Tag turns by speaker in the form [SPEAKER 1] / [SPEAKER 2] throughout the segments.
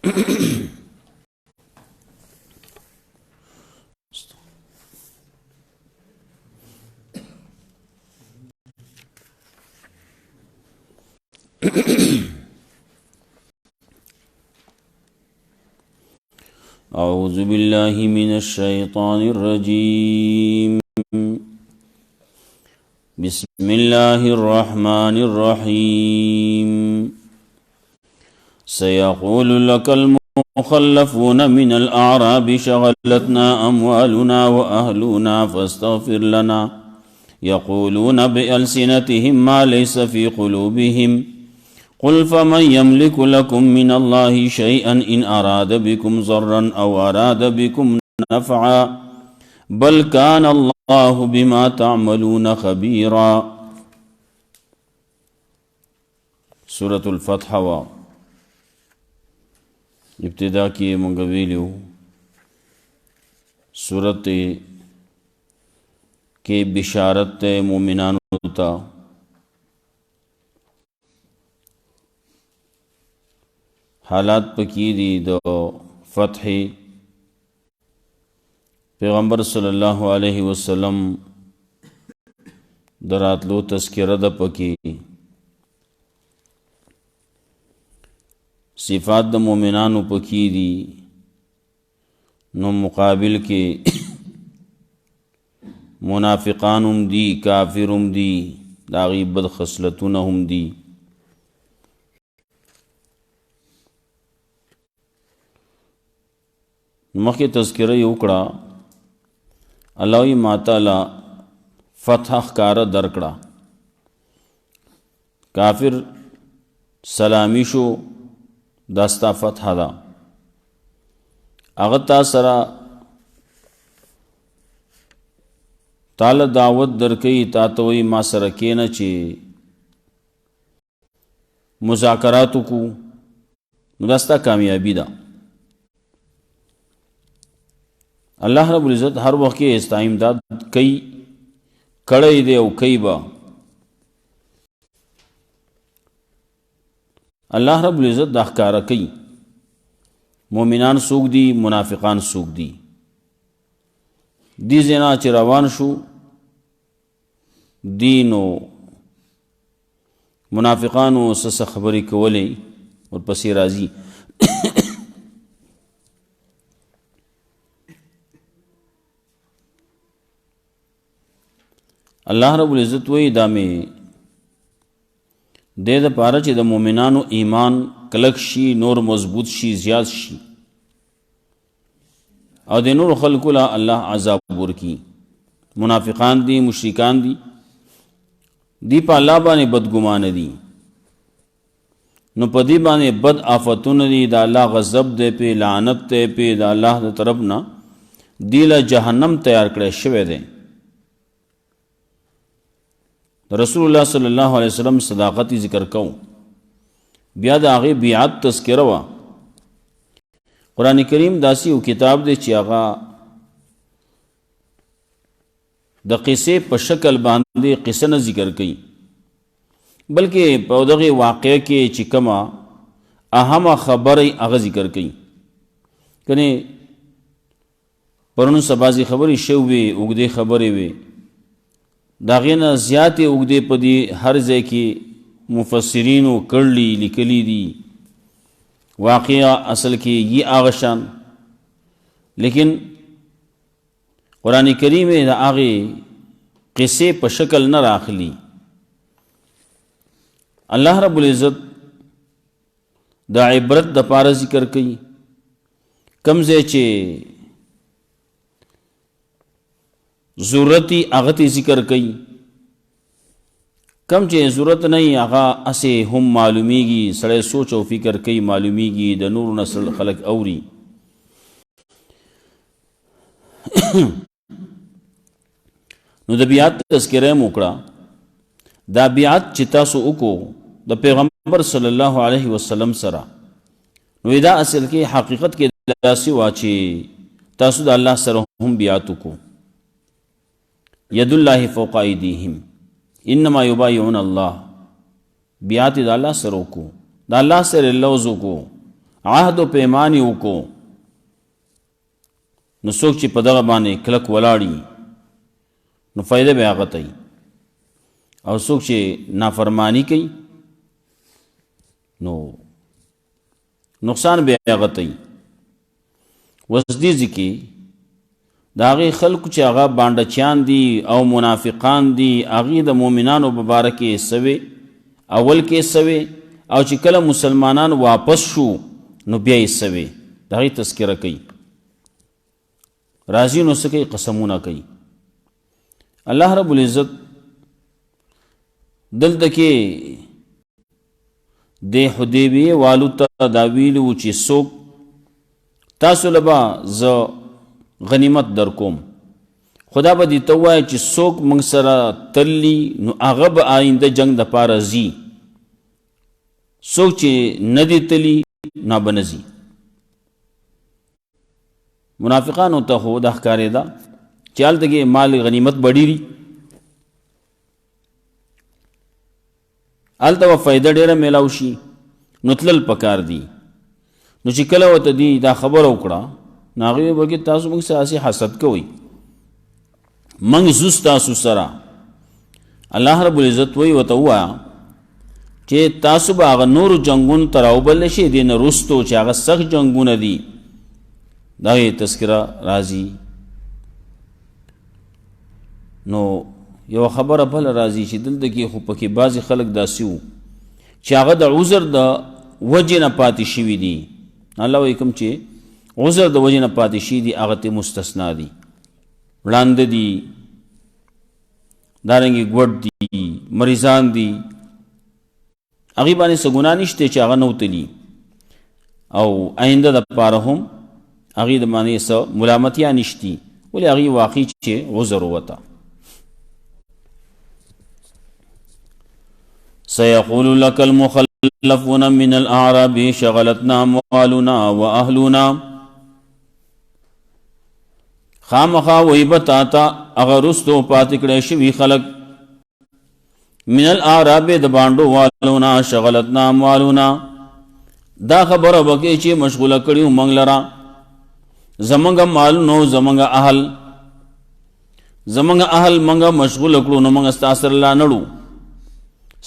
[SPEAKER 1] أعوذ بالله من الشيطان الرجيم. بسم الله الرحمن الرحيم. سيقول لك المخلفون من الأعراب شغلتنا أموالنا وأهلنا فاستغفر لنا يقولون بألسنتهم ما ليس في قلوبهم قل فمن يملك لكم من الله شيئا إن أراد بكم ضرا أو أراد بكم نفعا بل كان الله بما تعملون خبيرا. سورة الفتح و ابتدا کی منگویلیو سورت کے بشارت مومنان تا حالات پکی دی دو فتح پیغمبر صلی اللہ علیہ وسلم دراتلو تذکرہ دا پکی صفات دا مومنانو پکی دی نو مقابل کے منافقانم دی کافرم دی داغی بد خصلتونہم دی. مخی تذکرہ یوکڑا اللہی ماتالا فتح کار درکڑا کافر سلامی شو داستا فتح دا اغتا سرا تال دعوت درکئی تاتوئی ما سرکینا چی مذاکراتو کو داستا کامیابی دا. اللہ رب العزت ہر وقت کے استعمداد کئی کڑے دے او کئی با. اللہ رب العزت دا احکارہ کئی مومنان سوک دی منافقان سوک دی دی زینا چی روان شو دینو منافقانو سس خبری کولے اور پسی رازی اللہ رب العزت وی دامے دے دا پارا چی دا مومنانو ایمان کلک شی نور مضبوط شی زیاد شی او دے نور خلقو لا اللہ عذاب ورکی. منافقان دی مشرکان دی پا اللہ بانے بدگمان دی نو پا دی بانے بد آفتون دی دا اللہ غضب دے پہ لعنت دے پہ دا اللہ دا طرفنا دیلا جہنم تیار کرے شوے دے. رسول اللہ صلی اللہ علیہ وسلم صداقتی ذکر کو بیاد آغی بیعت تذکرہ وا قرآن کریم داسی و کتاب دے چی آغا دا قصے پا شکل باندے قصہ نہ ذکر کئی بلکہ پودغی واقعہ کے چکما اہم خبر آغا ذکر کئی کنے پرنو سبازی خبری شوے اگدے خبرے وے داغینا زیادی اگدے پدی ہر زے کی مفسرینو کرلی لکلی دی واقعہ اصل کی یہ آغشان لیکن قرآن کریم دا آغی قصے پا شکل نہ راخلی. اللہ رب العزت دا عبرت دا پارا ذکر کئی کم زے چے ضرورتی آغتی ذکر کئی کم چے ضرورت نہیں آغا اسے ہم معلومی گی سڑے سوچ و فکر کئی معلومی گی دا نور نسل خلق اوری. نو دا بیعت تذکرہ موکڑا دا بیعت چی تاسو اکو دا پیغمبر صلی اللہ علیہ وسلم سرا نو دا اصل کے حقیقت کے داسی واچی تاسو دا اللہ سر ہم بیعتو کو ید اللہ فوق ایدیہم انما یبایعون اللہ بیعت دا اللہ سرو کو دا اللہ سر اللوزو کو عهد و پیمانی وکړو نو څوک چې په دغه باندې کلک ولاړي نو فایده به هغه ته وي او څوک چې نافرمانی کوي نو نقصان به هغه ته وي. وسدي ځکه د هغې خلکو چې هغه بانډچیان دي او منافقان دي هغې د مؤمنانو په باره کې سوې اول کې سوې او چې کله مسلمانان واپس شو نو بیا یې سوې د هغې تذکره کوي راځي نو څه کوي قسمونه کوي. الله رب العزت دلته کې د حدیبیې والو ته دا ویلي وو چې څوک تاسو له به زه غنیمت در کوم خدا به دې ته ووایه چې څوک موږ سره تللی نو هغه به آینده جنګ دپاره ځي څوک چې نه دي تلي نه به نه ځي. منافقانو ته خو دا ښکارېده چې هلته کې مال غنیمت به ډېري هلته به فایده ډېره میلاو شي نو تلل پکار دي. نو چې کله ورته دي دا خبره وکړه نو هغوی به کې تاسو موږ سره هسې حسد کوئ موږ ځو ستاسو سره. الله رب العزت وایي ورته ووایه چې تاسو به هغه نورو جنګونو ته راوبللی شئ دې نه وروستو چې هغه سخت جنګونه دي د هغې تذکره راځي. نو یوه خبره بله راځي چې دلته کې خو پکې بعضې خلک داسې وو چې هغه د عذر د وجې نه پاتې شوي دي. الله وایي کوم چې عذر د وجې نه پاتې شوي دي هغه ته مستثنا دي وړانده دي دارنګې ګوډ دي مریضان دي هغې باندې څه ګناه نشته چې هغه نه وتلي او آینده دپاره هم هغې د باندې څه ملامتیا نشتي ولې هغې واقعي چې عذر ووته. سيقول لك المخلفون من الأعراب شغلتنا أموالنا وأهلنا خامخا وی بتاتا اگر رستو پاتې کړی شوي خلک من الاعراب د بانډو والونا شغلتنا اموالنا دا خبره وکړي چې مشغوله کړي موږ لره زمونږ مالونو زمونږ اهل موږ مشغوله کړو نو موږ ستا سره لا نړو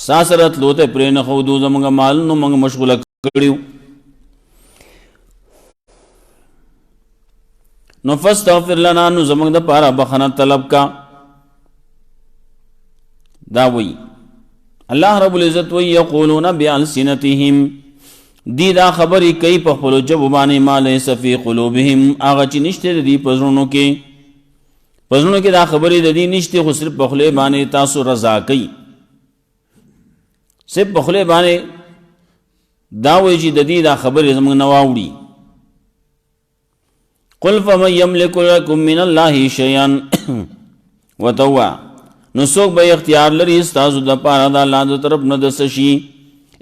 [SPEAKER 1] ستا سره تلو ته پرې نه ښودو زمونږ مالونو موږ مشغوله کړیو. نو فاستغفر لنا نو زمونږ دپاره بخښنه طلب کا. دا وی الله رب العزت وی یقولون بألسنتهم دی دا خبرې کوي په خپلو ژبو باندې ما لیس فی قلوبهم هغه چې نشته د دې په زړونو کې دا خبرې د دې نشته خو صرف په خولې باندې تاسو رضا کوي صرف په خولې باندې دا وایي چې د دې دا خبرې زموږ نه واوړي. قل فمن یملک لکم من الله شیئا وتوا نو څوک به اختیار لري ستاسو دپاره د الله د طرف نه د څه شي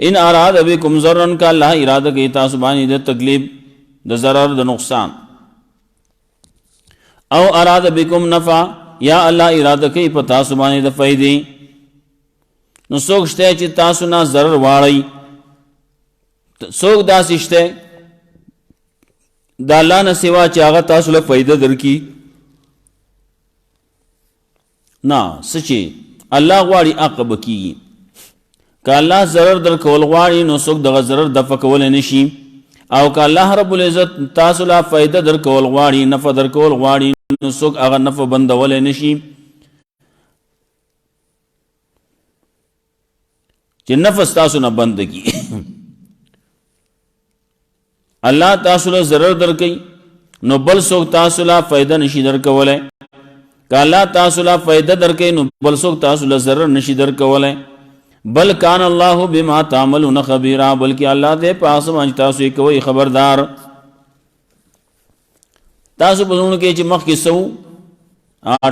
[SPEAKER 1] ان اراد بكم ضرا کا الله اراده کوي تاسو باندې د تکلیف د ضرر د نقصان او اراد بكم نفع یا الله اراده کوي په تاسو باندې د فائدې. نو څوک شته چې تاسو نه ضرر واړی څوک داسې شته د الله نه سوا چې هغه تاسو له فائدہ درکړي نه سچې الله غواړي عقب کیږي که الله ضرر در کول غواړي نو څوک دغه ضرر دفع کولی نشي او که الله رب العزت تاسو له فایده در کول غواړي نفع در کول غواړي نو څوک هغه نفع بندولی نشي چې نفع ستاسو نه بند کړي. الله تاسو له ضرر در کوي نو بل څوک تاسو له فایده نشي در کولی که الله تاسو له فایده در کوي نو بل څوک تاسو له ضرر نشي در کولی. بل کان الله بما تعملون خبیرا بلکې الله دې په هغه څه باندې تاسو یې کوئ خبردار. تاسو په زړونو کې چې مخکې څه وو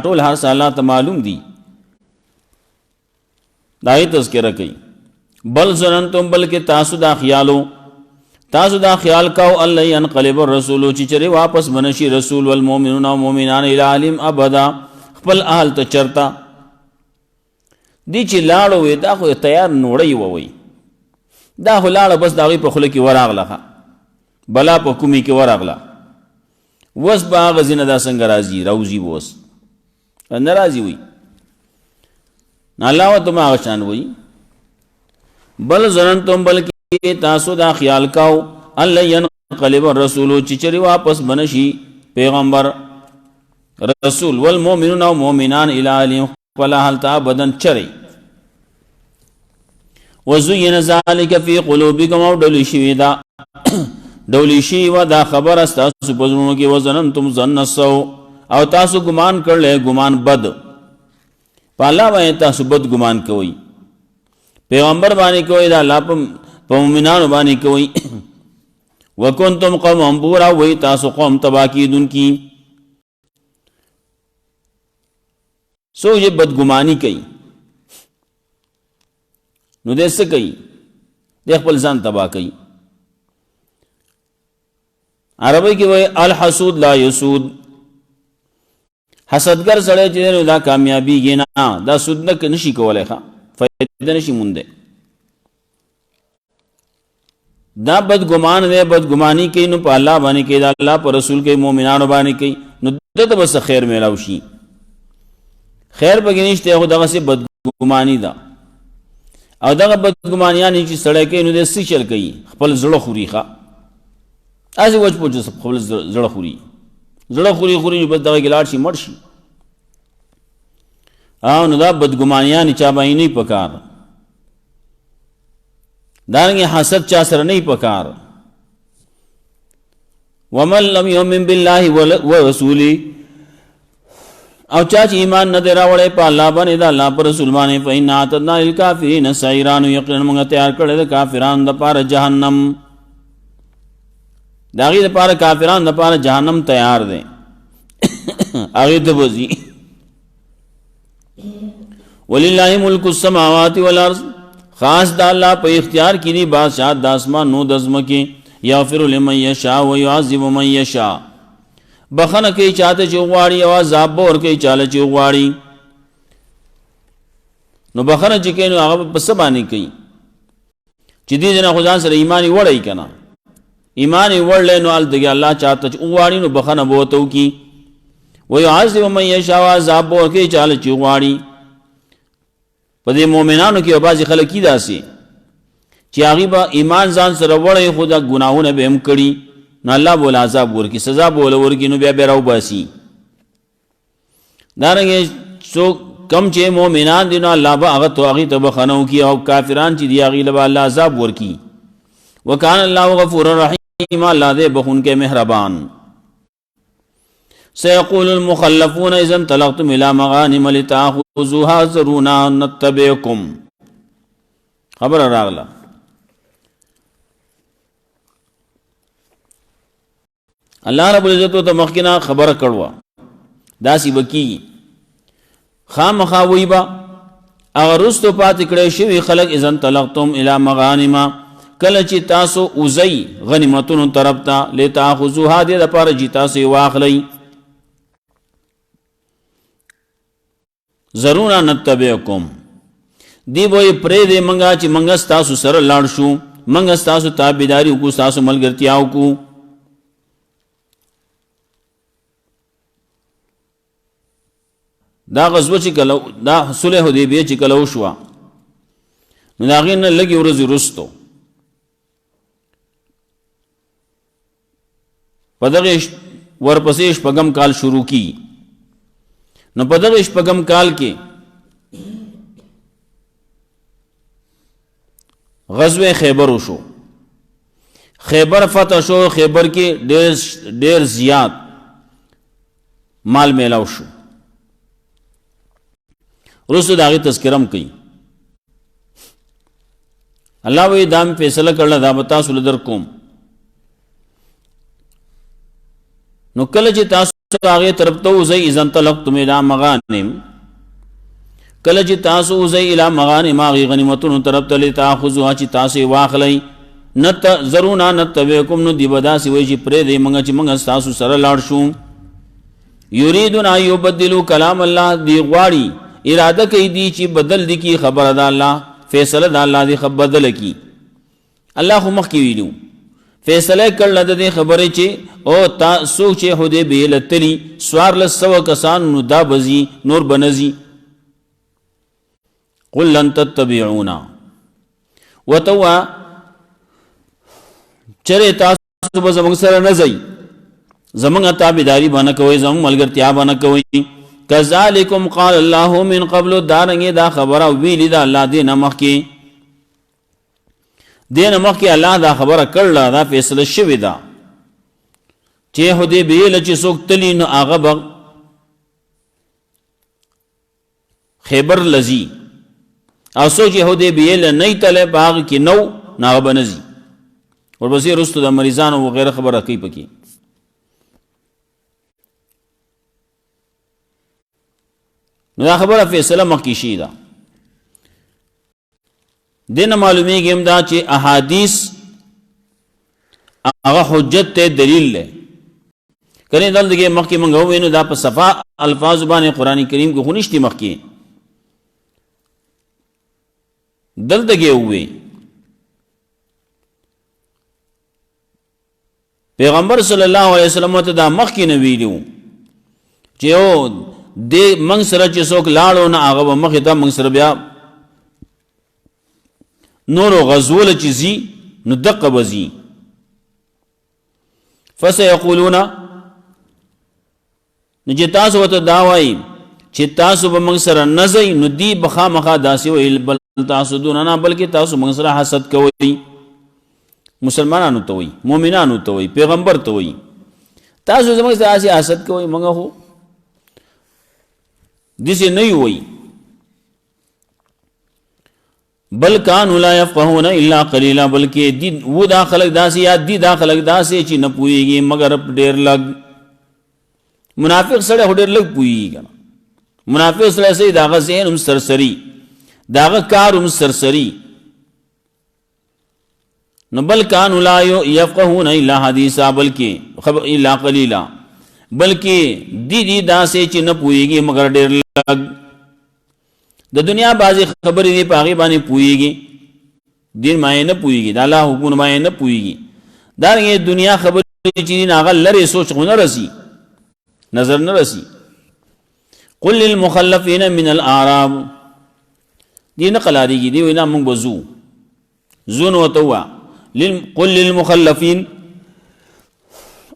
[SPEAKER 1] ټول هر څه الله ته معلوم دي دا یې تذکره کوي. بل ظننتم بلکې تاسو دا خیال کاو الله ينقلب الرسول چې چرې واپس بنشي رسول والمؤمنون او مؤمنان الى علم ابدا خپل اهل ته چرتا دی چې لاړو وي دا خو تیار نوړی ووي دا خو لاړه بس د هغوی په خوله کې ورغله بلا په کومي کې ورغله وس به هغه ځینه دا څنګه راځي راوځي وس نه راځي وي الله ورته هغه شان وي بل ظننتم بلکې تاسو دا خیال کاو الله ينقلب الرسول چې چری واپس بنشي پیغمبر رسول والمؤمنون او مؤمنان الى علیم فلا هل ابدا چری وزين ذلك في قلوبكم او ډولی شي و دا خبر استاسو پزړونو کې وزننتم ظن السوء او تاسو ګمان کړل ګمان بد پالا باندې تاسو بد ګمان کوي پیغمبر باندې کوي دا الله په مؤمنانو باندې کوي وکنتم قوما بورا وای تاسو قوم تباکیدون کی سو یہ بدګمانی کوي نو دې څه کوي د خپل ځان تبا کوي عربی کې وای الحسود لا یسود حسدګر سره چې دا کامیابی ګنا دا سود نه نشي کولای ښا فائدہ نشي مونږ دا بدګمان دی بدګمانی کوي نو په الله باندې کوي دا الله پر رسول کوي مؤمنانو باندې کوي نو دته بس خیر میلاو شي خیر به نشته خو دغه سي بدګمانی دا او دغه بدګمانیان چې سړی کوي نو د څه چل کوي خپل زړه خوري ښا از وجه پوجو خپل زړه خوري زړه خوري بس دغه ګلاړ شي مړ شي او نو دا بدګمانیان چا باندې نه پکار دارنگی حسد چا سر نہیں پکار ومن لم یؤمن باللہ ورسولی او چاچ ایمان نہ دے راوڑے پا اللہ بانے دا اللہ پر رسول بانے فإن اعتدنا للکافرین سعیران یقین منگا تیار کردے دا کافران دا پار جہنم داغی دا پار کافران دا پار جہنم تیار دے آگے دبوزی وللہ ملک السماوات والارض خاص دا اللہ پہ اختیار کی دی بادشاہ دا اسمان نو دزم کی یغفر لمن یشاء و یعذب من یشاء بخن کئی چاہتے چوغواڑی او عذاب بور کئی چالے چوغواڑی نو بخن چکے نو آغا پس بانی کئی چی دی جنا خودان سر ایمانی وڑی کنا ایمانی وڑ لے نو آل دگی اللہ چاہتا چوغواڑی نو بخن بوتو کی و یعذب من یشاء و عذاب بور کئی چالے چوغواڑی پدې مؤمنانو کې بعضی خلک کی داسي چې هغه با ایمان ځان سره وړي خدا ګناهونه به هم کړي نو الله بول عذاب ورکی سزا بول ورکی نو بیا راو باسي دارنګه سو کم چې مؤمنان دي نو الله با هغه تو هغه ته بخنو کی او کافران چې دی هغه له الله عذاب ورکی وکانه الله غفور رحیم الله دې بخون کې مهربان سيقول المخلفون اذا انطلقتم الى مغانم لتاخذوها ذرونا نتبعكم خبر راغلا الله رب العزت ته مخکنا خبر کړوا داسي بکی خامخا ویبا اگر رستو پات کړي شوی خلق اذا انطلقتم الى مغانم کله چې تاسو اوزي غنیمتونو طرف ته لتاخذوها دې لپاره چې تاسو واخلئ ضرونا نتبعکم دی بوئی پرے دے منگا چی منگا ستاسو سر لڑ شو منگا ستاسو تابیداری کو ستاسو ملگرتیاو کو دا غزوه چی کلو دا صلح حدیبیه چی کلو شوا نو دا غین لگی ورزی رستو پدغیش ورپسیش پگم کال شروع کی نو پدغه شپږم کال کې غزوه خیبر وشو خیبر فتح شو خیبر کې ډېر زیات مال میلاو شو رسو داغی تذکرم کئی اللہ وی دام فیصلہ کرلا دا بتا سول در کوم نو کله چې تاسو هغه طرف ته وځي اذن طلقتم الى مغانم کله چې تاسو وځي الى مغانم هغه غنیمتونو طرف ته لتاخذوا چې تاسو واخلئ نت زرونا نتبعکم نو دی بداسي وای چې پرې دې منګه چې منګه تاسو سره لاړ شو یریدون ایبدلوا کلام الله دی غواړي اراده کوي دی چې بدل دی کی خبر ده الله فیصله ده الله دی بدل کی الله خو مخ کی ویلو فیصله کړل د دې خبرې چې او تا څوک چې حدیبیه لتلی 1400 کسان نو دا بزي نور بنزي. قل لن تتبعونا وتوا چرې تاسو به زموږ سره نه ځئ، زموږ تابعداري باندې کوئ، زموږ ملګرتیا باندې کوئ. کذالکم قال الله من قبل، دارنګې دا خبره ویلې ده الله دې نه مخکې، دې نه مخکې الله دا خبره کړله، دا فیصله شوې ده چې حدیبیې له چې څوک تلي نو هغه به خیبر لځي، او څوک چې حدیبیې له نه تللی په هغه کې نو هغه به نه ځي. ورپسې وروسته د مریضانو وغیره خبره کوي پکې. نو دا خبره فیصله مخکې شي ده. دینه معلومیږي هم دا چې احادیث هغه حجت ته دلیل دی. کنه دلته مخکې موږ ووینو دا په صفا الفاظ باندې قرآن کریم کې خو نشته، مخکې دلته کې ووی پیغمبر صلی الله علیه وسلم ته دا مخکې نه ویلو چې او دې موږ سره چې څوک لاړو نه هغه به مخې ته موږ سره بیا نورو غزوله چې ځي نو دقه به ځي. فسیقولون، نو چې تاسو ورته دا وایي چې تاسو به موږ سره نه ځئ، نو دی به خامخا داسې ویل بل تاسو دونه نه بلکې تاسو موږ سره حسد کوئ. مسلمانانو ته وایي، مؤمنانو ته وایي، پیغمبر ته وایي تاسو زموږ سره داسې حسد کوئ، موږ خو داسې نه یو وایي. بل کانوا لا یفقهون الا قلیلا، بلکې دی و دا خلق داسې یا دی دا خلق داسې چې نه پوهېږي مگر ډېر لږ. منافق سړی خو ډېر لږ پوهېږي که نه، منافق سړی صحیح د هغه ذهن هم سرسري، د هغه کار هم سرسري. نو بل کانوا لا یفقهون الا حدیثا، بلکې الا قلیلا، بلکې دی داسې چې نه پوهېږي مگر ډېر لږ. د دنیا بعضې خبرې دی په هغې باندې پوهېږي، دین مایې نه پوهېږي، د الله حکمونه مایې نه پوهېږي. دارنګې دنیا خبرې چې دي هغه لرې سوچ خو نه رسي، نظر نه رسي. قل للمخلفین من الاعراب، دی نه قلاریږي، دی وینا موږ به ځو نو ورته ووایه قل للمخلفین،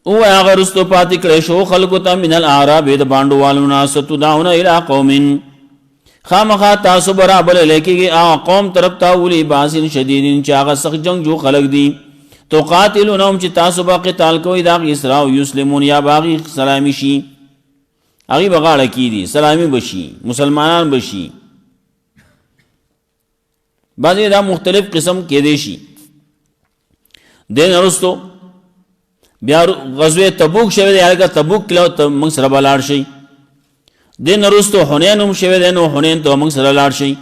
[SPEAKER 1] او هغه رستو پاتې کړی شو خلکو ته من الاعراب د بانډو والو نه، ستدعون الی قوم، خامخا تاسو برابر لیکيږي قوم طرف ته اولی باس شدید چې هغه سخت جنگجو خلق دي. تو قاتلونهم چې تاسو با قتال کوي دا اسراء او یسلمون، یا باغی سلامي شي، هغه بغاړه کی دي سلامي بشي، مسلمانان بشي. بعضی دا مختلف قسم کې دي شي. دین ارستو بیا غزوه تبوک شوه دی، هغه تبوک کله موږ سره بلاړ شي. دین نرستو حنین هم شوه دی، نو حنین ته موږ سره لاړ شي.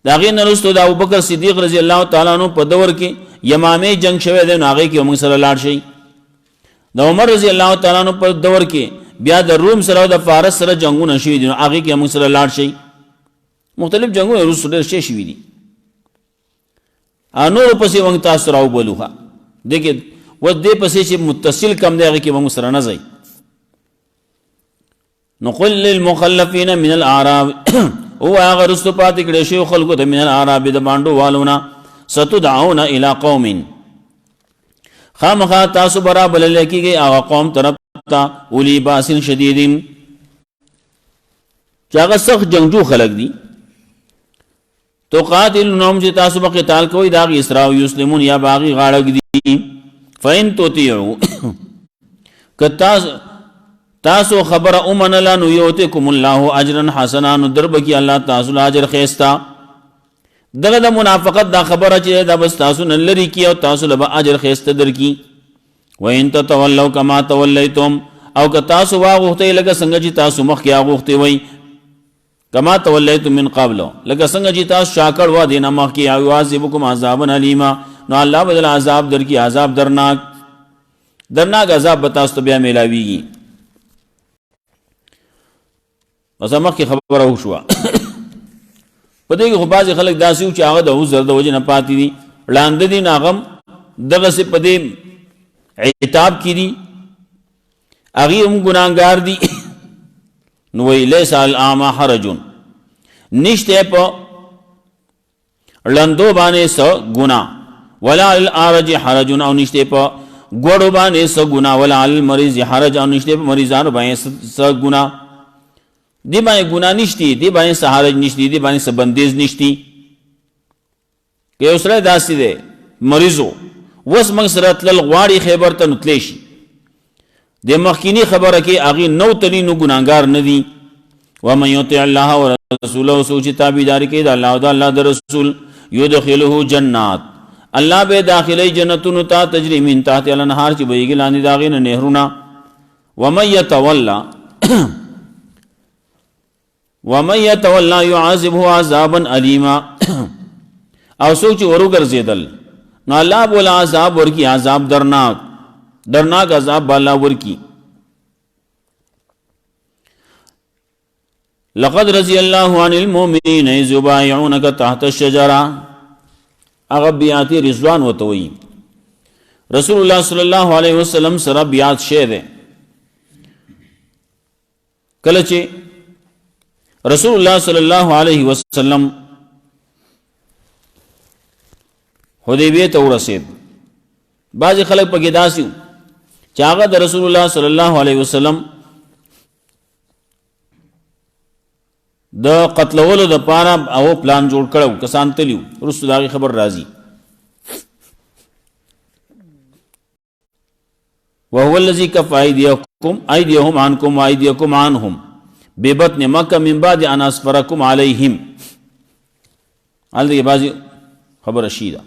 [SPEAKER 1] د هغې نرستو د ابوبکر صدیق رضی الله تعالی عنہ په دور کې یمامې جنگ شوی دی، نو هغې کې موږ سره لاړ شي. د عمر رضی الله تعالی عنہ په دور کې بیا د روم سره او د فارس سره جنگونه شوي دي، نو هغې کې موږ سره لاړ شي. مختلف جنگونه وروسته ډېر شی شوي دي. نورو پسې موږ تاسو راوبلوه، دې کې اوس دې پسې چې متصل کم دی هغې کې موږ سره نه ځئ. نو قل للمخلفین من الاعراب، او هغه رستو پاتې کړی شوي خلکو ته من الاعراب د بانډو والو نه، ستدعون الی قوم، خامخا تاسو برابر بللی کېږئ هغه قوم طرف ته اولی باس شدید چې هغه سخت جنگجو خلک دي. تو قاتلونهم چې تاسو به قتال کوئ د هغې اسراء او یسلمون، یا به هغې غاړک دي. فإن تطیعوا، که تاسو خبر امنلا نو یؤتکم الله اجرا حسنا، نو دربکی الله تاسو له اجر ښایسته. دغه د منافقت دا خبره چې دا بس تاسو نه لرې کي او تاسو له به اجر ښایسته درکي. وإن تتولوا کما تولیتم، او که تاسو واغوښتئ لکه څنګه چې تاسو مخکې اغوښتې وئ، کما تولیتم من قبل، لکه څنګه چې تاسو شاکړ وه دې نه مخکې، او یعذبکم عذابا الیما، نو الله به عذاب درکي، عذاب درناک عذاب به تاسو ته بیا میلاویږي. بس مخکې خبره وشوه. په دې کې خو بعضې خلک داسې وو چې هغه د عذر د وجې نه پاتې دي، ړانده دي، نو هغه دغسې په دې عتاب کې دي هغې هم ګناهګار دي نو وایي لیس الاعمى حرج نشته په ړندو باندې څه ګناه ولا الارج حرج او نشته په ګوړو باندې څه ګناه ولا المریض حرج او نشته په مریضانو باندې څه ګناه دی باندې ګناه نشتی دی باندې څه حرج نشتی دی باندې څه بندیز نشتی که یو سړی داسې دی مریضو اوس موږ سره تلل غواړي خیبر ته نو تلی شي د مخکینی خبره کې هغې نو تلي نو ګناهګار نه دي ومن یطع الله ورسوله څوک چې تابعداري کوي د الله او د الله د رسول یدخله جنات الله به داخلي جنتونو ته تجري من تحت الانهار چې بهیږي لاندې د هغې نه نهرونه ومن يتولى يعذبه عذابا الیما او څوک چې وروګرځېدل نو الله به له عذاب ورکي عذاب درناک عذاب به الله ورکي لقد رضي الله عن المؤمنين إذ يبايعونك تحت الشجرة هغه بیعت رضوان ورته وایي رسول الله صلی الله علیه وسلم سره بیعت شی دی کله چې رسول الله صلی الله علیه وسلم حدیبیه ته ورسید بعضې خلک پکې داسې وو چې هغه د رسول الله صلی الله علیه وسلم د قتلولو دپاره او پلان جوړ کړی کسان تلي وو وروسته د هغې خبر راځي وهو الذي كف أيديهم عنكم وأيديكم عنهم ببطن مکہ من بعد ان اسفرکم علیہم الدې بازی خبر شیدا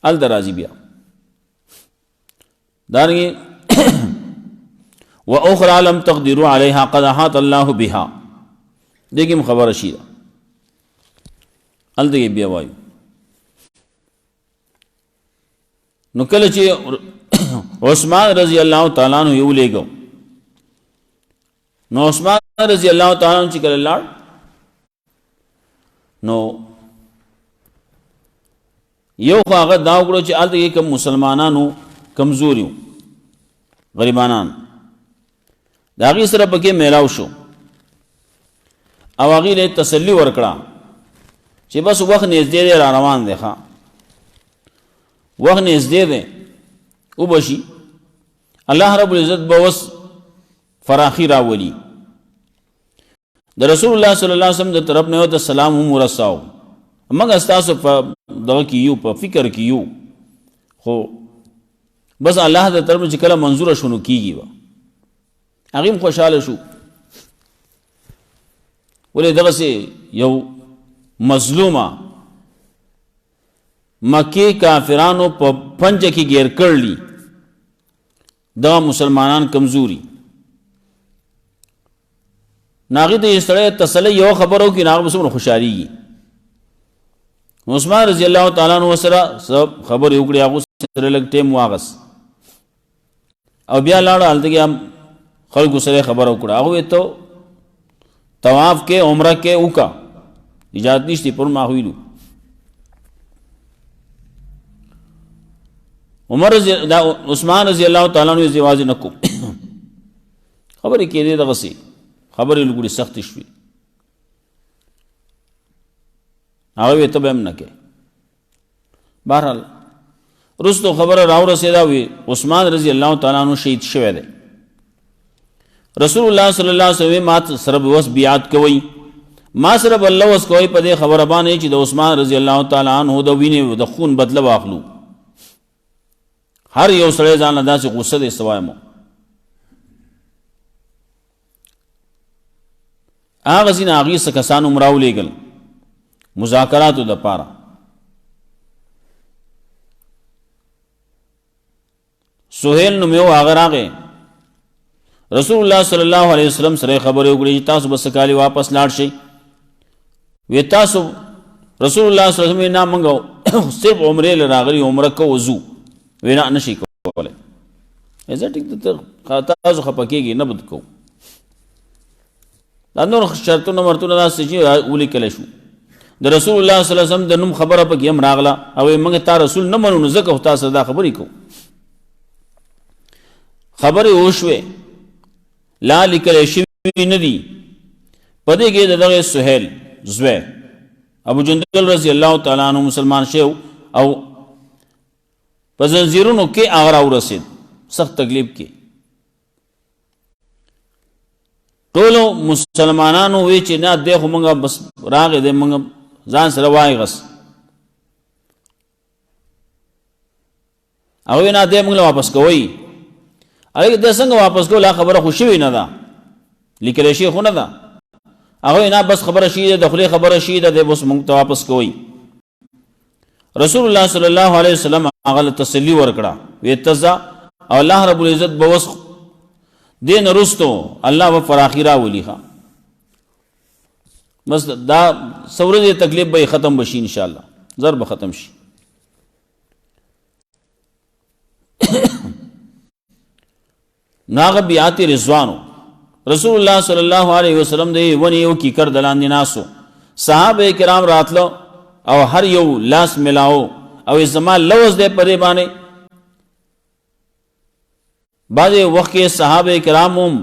[SPEAKER 1] ال درازی بیا دارنګ واخرى لم تقدروا عليها قد احاط الله بها دغه خبر شیدا ال دې بیا وایو نو کله چې عثمان رضی الله تعالی عنہ یو لګو نو عثمان رضی الله تعالی عنہ چې کله لاړ نو یو خو هغه دا وکړو چې هلته کې کوم مسلمانانو کمزوري وو غریبانان د هغې سره پکې میلاو شو او هغې له تسلي ورکړه چې بس وخت نږدې دی را روان دی ښه وخت نږدې دی وبشي الله رب العزت به اوس فراخي راولي د رسول الله صلی الله علیه وسلم د طرف نه د سلام هم ورساو موږ ستاسو په دغه کې یو په فکر کې یو خو بس الله د طرف چې کله منظوره شونو کیږي هغه هم خوشاله شو ولې دغسې یو مظلومه مکې کافرانو په پنجه کې ګیر کړلی دغه مسلمانان کمزوري ناغی ته سړی تسلی یو خبرو کې ناغه بسونه خوشحالېږي عثمان رضی الله تعالی عنہ سره سب خبر یو کړی هغه سره لږ ټیم واغس او بیا لاړه هلته کې خلکو سره خبر وکړه هغه ته طواف کې عمره کې وکا اجازه نشته پر ما ویلو عثمان رضی الله تعالی عنہ زواج نکو خبرې کې دې دغه سي خبرې لګوري سخت شوي هغه ته به هم نه کې بهرحال رستو خبره راورسېده وي عثمان رضی الله تعالی عنہ شهید شوی دی رسول الله صلی الله علیه وسلم ما سره وس بیعت کوي ما سره الله وس کوي په دې خبره باندې چې د عثمان رضی الله تعالی عنہ د وینې د خون بدله واخلو هر یو سړی ځان داسې غصه دی سوای مو هغه ځینې هغې څه کسان هم راولېږل مذاکراتو دپاره سهیل نوم یو هغه راغی رسول الله صلی الله علیه وسلم سره خبرې وکړې چې تاسو به څه کالي واپس لاړ شئ وی تاسو رسول الله صلی الله علیه وسلم نه موږ صرف عمرې له راغلي عمره کوو ځو وی نه نشي کولی زه ټیک تاسو خفه کېږئ نه بد کوو دا نور شرطونه مرطونه داسې چې ولیکلی شو د رسول الله صلی الله علیه وسلم د نوم خبره پکې هم راغله او موږ تا رسول نه منو، نو ځکه خو تاسو دا خبرې کوو. خبرې وشوې لا لیکلی شوي نه دي. په دې کې د دغه سهیل زوی ابو جندل رضی الله تعالی عنہ مسلمان شو او په زنځیرونو کې هغه راورسېد، سخت تکلیف کې. ټولو مسلمانانو وی چې نه دی خو موږ بس راغې دی، موږ ځان سره وایغس او نه دی موږ واپس کوئ. هغه د څنګه واپس کول خبره خو شوې نه ده، لیکلی شي خو نه ده. هغه نه بس خبره شي د خلی خبره شي د بس موږ ته واپس کوئ. رسول الله صلی الله علیه وسلم هغه تسلی ورکړه، وی تزا او الله رب العزت بوس دین رستو الله و فراخی راولی ښه، بس دا سورج تکلیف به ختم بشي ان شاء الله، ضرب ختم شي. ناغ بیات رضوانو رسول الله صلی الله علیه وسلم دی ونی یو کی کر دلاندې ناسو، صحابه کرام راتلو او هر یو لاس ملاو او زما لوز دے پدې باندې. بعض وخت کې صحابه کرام هم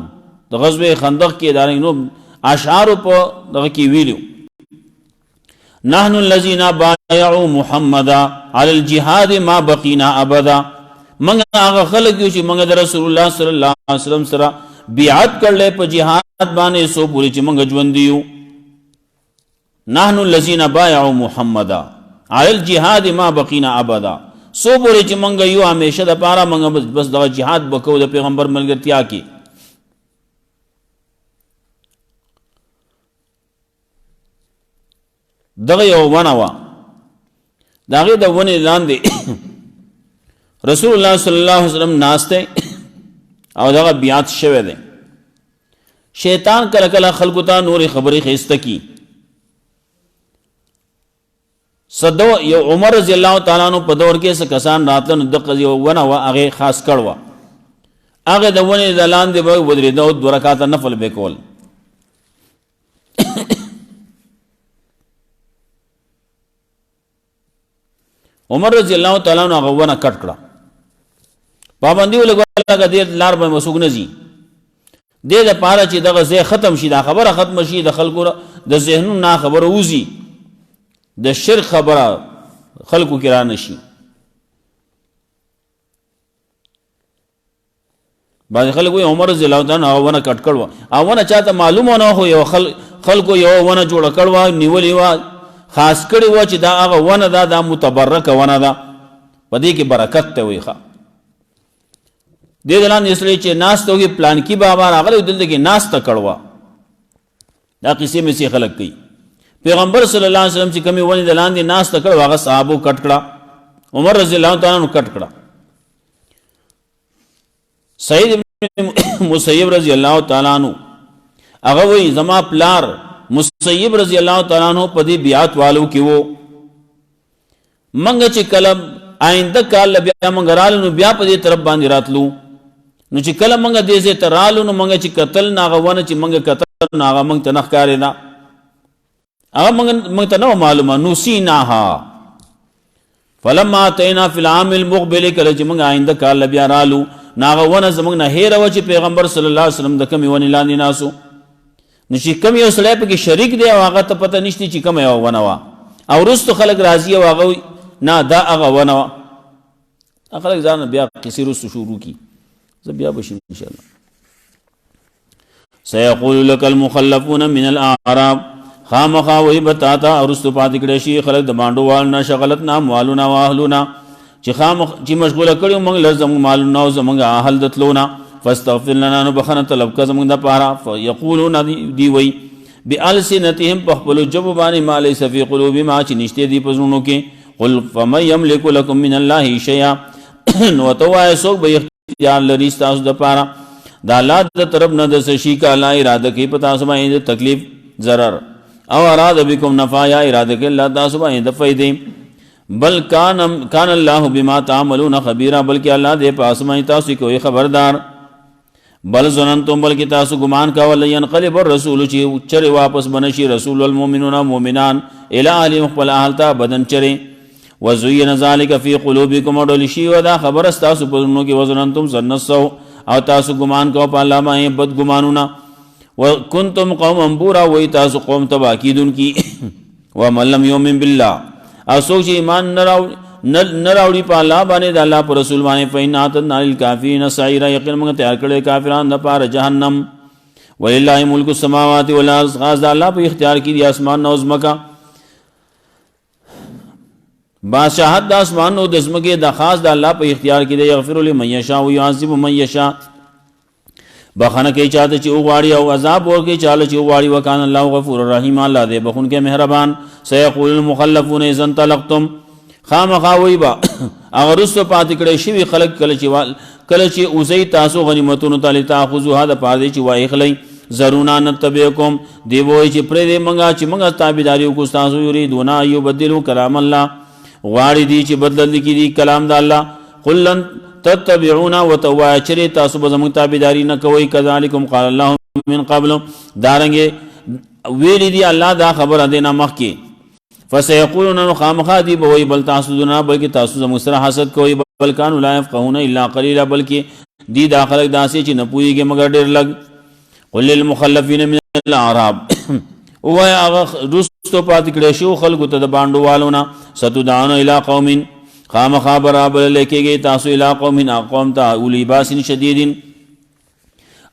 [SPEAKER 1] د غزوه خندق کې دارینو اشعار په دغه کې ویلو، نحن الذين بايعوا محمدا على الجهاد ما بقينا ابدا. منګه هغه خلک یو چې منګه د رسول الله صلی الله علیه وسلم سره بیعت کړل په جهاد باندې سو پوری چې منګه ژوند دیو. نحن الذين بايعوا محمدا على الجهاد ما بقينا ابدا، سو پوری چې منګه یو همیشه د پاره منګه بس د جهاد وکاو د پیغمبر ملګرتیا کې. دغه یو ونه وا دغه د ونې لاندې رسول الله صلی الله علیه وسلم ناسته او دغه بیعت شوه دی. شیطان کله کله خلقو ته نور خبرې خسته کی. صدو یو عمر رضی الله تعالی عنہ په دور کې څه کسان راتلل د قضیه ونه وا هغه خاص کړوا، هغه د ونې د لاندې به ودرېد او 2 رکعات نفل به کول. عمر رضی الله تعالی عنہ هغه ونه کټ کړه، پابندی ولګوله دې لار به مسوګ نه زی دې د پاره چې دغه ځای ختم شي، دا خبره ختم شي، د خلکو د ذهنونو نه خبره وزي، د شرک خبره خلکو کې را نشي. بعض خلکو عمر رضی الله تعالی عنہ ونه کټ کړو او ونه چاته معلومه نه خو یو خلکو یو ونه جوړ کړو نیولې وا خاص کړي و چې دا هغه ونه دا د متبرک ونه ده، په دې کې برکت ته وي ښه. دې دلان اسلي چې ناس ته پلان کې بابا راغلی دلته کې ناس ته کړوا، دا قصې مې سي خلک کوي. پیغمبر صلی الله علیه وسلم چې کمی ونی دلان دي ناس ته کړ هغه صحابو کټ کړه، عمر رضی الله تعالی عنہ کټ کړه. سعید ابن مسیب رضی الله تعالی عنہ هغه وی زما پلار مسیب رضی الله تعالی عنہ په دې بیعت والو کې وو، منګه چې کلم آینده کال بیا منګ رالو نو بیا په دې طرف باندې راتلو، نو چې کله منګه دې زه ترالو نو منګه چې قتل ناغه ونه چې منګه قتل ناغه منګ ته نخ کارې نه هغه منګ ته نو معلومه نوسیناها. فلما اتینا فی العام المقبل کله چې منګه آینده کال بیا رالو ناغه ونه زمنګ نه هیر و چې پیغمبر صلی الله علیه وسلم د کمی ونی لاندې ناسو، نو چې کم یو سړی په کې شریک دی او هغه ته پته نشته چې کوم یو ونه وا او رستو خلک راضی او هغه نه دا هغه ونه وا، خلک ځان بیا قصې رستو شروع کی. زه بیا بشم ان شاء الله. سيقول لك المخلفون من الاعراب خامخا وی بتاتا رستو پات کړي شي خلک د باندو وال نه شغلتنا مالونا واهلونا چې چې مشغوله کړي موږ لزم مالونا او زمونږ اهل دتلونا فاستغفر لنا نبخنا طلب کا زمونږ د پاره. فيقولون دی وی بالسنتهم بخبل جوابانی ما ليس في قلوب ما چې نشته دی پزونو کې. قل فمن يملك لكم من الله شيئا نو توای سو به اختیار لري تاسو د پاره د الله د طرف نه د شي کا الله اراده کوي پتا سو باندې تکلیف ضرر او اراده بكم نفع یا اراده کوي الله تاسو باندې د فائدې. بل کان الله بما تعملون خبيرا بلکہ اللہ دے پاس میں تاسو کوئی خبردار. بل ظننتم بلکې تاسو ګمان کول ينقلب الرسول چې چرې واپس بنشي رسول المؤمنون مؤمنان الى اهلهم خپل اهل ته بدن چرې وزين ذلك في قلوبكم ودل شي ودا خبر استاسو په نو کې وظننتم ظن السوء او تاسو ګمان کو په الله باندې بد ګمانونه وکنتم قوما بورا وای تاسو قوم تبا کیدون کی ومن لم يؤمن بالله او سوچ ایمان نراوړي په الله باندې د الله پر رسول باندې فإن أعتدنا للكافرين سعيرا یقینا موږ تیار کړل کافرانو لپاره جهنم ولله ملک السماوات والارض خاص د الله په اختیار کې دي اسمان او زمکا بادشاہت د اسمان او د زمکه د خاص د الله په اختیار کې دی یغفر لمن یشاء ويعذب من یشاء بخنه کې چاته چې وغواړي او عذاب ورکړي چاله چې وغواړي وکانه الله غفور رحیم الله دې بخون کې مهربان سيقول المخلفون اذا انطلقتم خامخاوي با اگر رسو پات کړي شي خلق کله چې اوسې تاسو غنیمتونو تعالی تاخذو هدا پاره چې وای خلای زرونا نتبعکم دی وای چې پرې دې منګه چې منګه تابعداري کو تاسو یریدون ایو بدلو کلام الله غواړي دي چې بدل کی دي کلام د الله قلن تتبعون وتواچری تاسو به زموږ تابعداري نه کوي کذالکم قال الله من قبل دارنګ ویل دي الله دا خبر دینا مخکي فسيقولون خامخادي بوي بل تاسو دنا بلکې تاسو زموږ سره حسد کوي بل کان لا يفقهون الا قليلا بلکې دي داخله داسې چې نه پويږي مگر ډېر لګ قل للمخلفين من الاعراب او هغه رستو پات کړي شو خلکو ته د باندې والونه ستدعون الى قوم خامخا برابر لیکيږي تاسو الى قوم قوم ته اولی باس شدیدین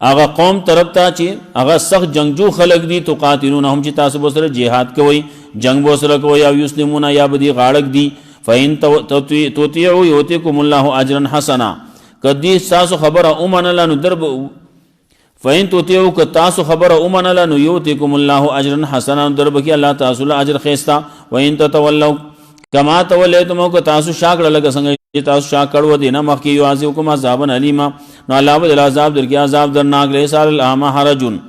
[SPEAKER 1] هغه قوم طرف ته چې هغه سخت جنگجو خلق دي تو قاتلونهم چې تاسو به سره جهاد کوي جنگ به سره کوي او یسلمون یا بدی غاړک دي فین توتیعوا یوتیکم الله اجرا حسنا کدی تاسو خبره اومن لنو درب فین توتیعوا ک تاسو خبره اومن لنو یوتیکم الله اجرا حسنا درب کی الله تاسو له اجر خيستا وین تتولوا کما تولیتم کو تاسو شاکړه لګ څنګه تاسو شاکړو دینه مخ کی یعذب کوم عذاب الیما نو الله ول عذاب درګه عذاب درناک له سال الاما حرجن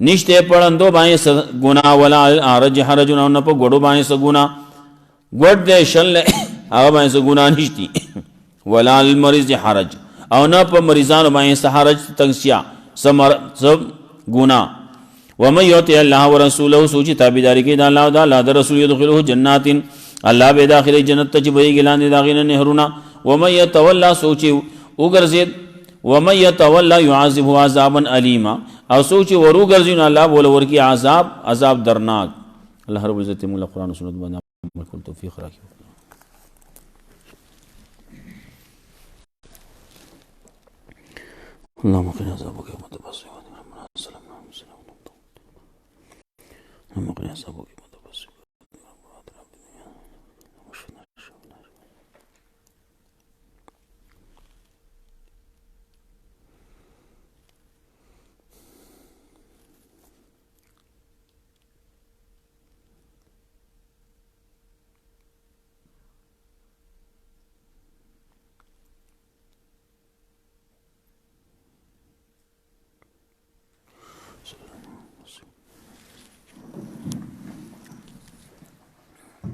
[SPEAKER 1] نشته پړندو باندې ګنا ولا ارج حرجن او نه په ګړو باندې سګونا ګډ دې شل هغه باندې سګونا نشتی ولا المریض حرج او نه په مریضانو باندې حرج تنگسیا سب ګنا ومن یطع الله ورسوله سوچ تابعداري کې د الله او د الله رسول يدخله جنات الله به داخله جنت ته وي ګلاندې داغینه نهرونه ومن يتولى سوچ وګرځید ومن يتولى يعذب عذابا اليما او سوچ ورګرځین الله بول ورکی عذاب درناک الله رب عزت مولا قران و سنت باندې عمل کول توفیق راکړي اللهم قنا عذابك يوم تبعث ربنا سلام اللهم قنا عذابك